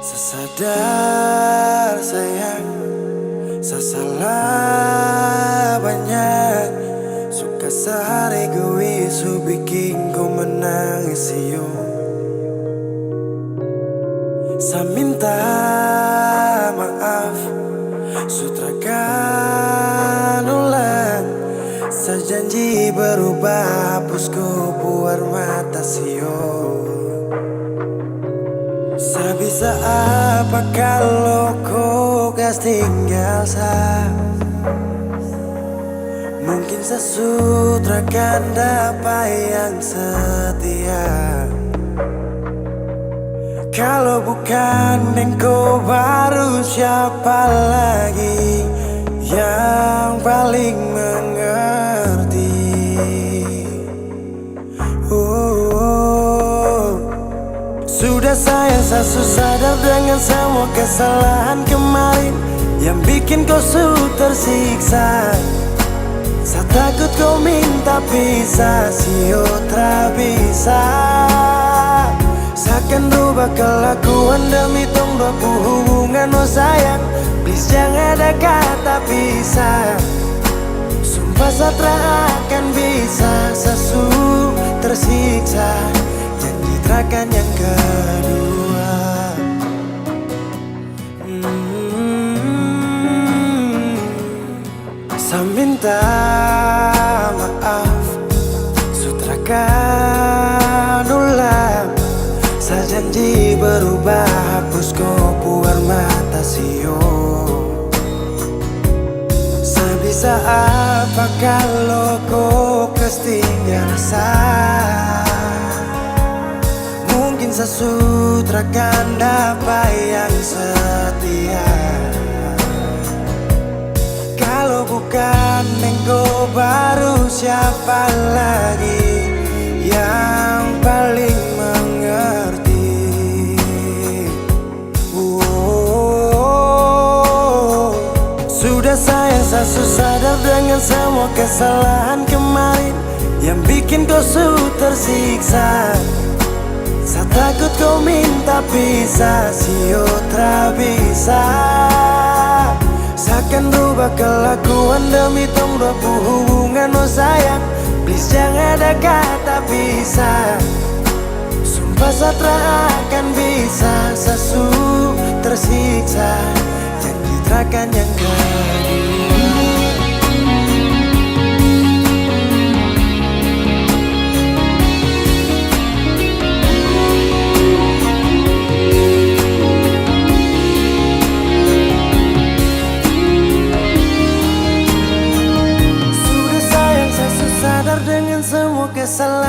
Sesadar sayang, salah banyak. Suka sehari egois, bikin ku menangis yo. Saya minta maaf, sutrakan ulang. Saya janji berubah, hapus ku buar mata sio. Saya bisa apa kalau kau gas tinggal mungkin saya sutrakan dapat yang setia. Kalau bukan engkau baru siapa lagi yang paling mengerti. Sudah saya sadar dengan semua kesalahan kemarin yang bikin kau tersiksa. Saya takut kau minta pisah, sio tra bisa. Saya akan rubah kelakuan demi tong dua hubungan, oh sayang. Please jangan ada kata pisah. Sumpah saya akan bisa, sesu tersiksa. Janji terakan yang kedua. Saya minta maaf, sutrakan ulang. Saya janji berubah, hapus kau buar mata sio. Saya bisa apa kalau kau ketinggalan rasa. Mungkin saya sutrakan dapat yang setia. Kalau bukan engkau baru siapa lagi yang paling mengerti. Sudah saya sadar dengan semua kesalahan kemarin yang bikin kau tersiksa. Saya takut kau minta pisah, sio tra bisa. Saya akan rubah kelakuan demi tong dua hubungan, oh sayang. Please jangan ada kata pisah. Sumpah saya akan bisa, sesu tersiksa. Janji terakan yang kedua. Dengan semua kesalahan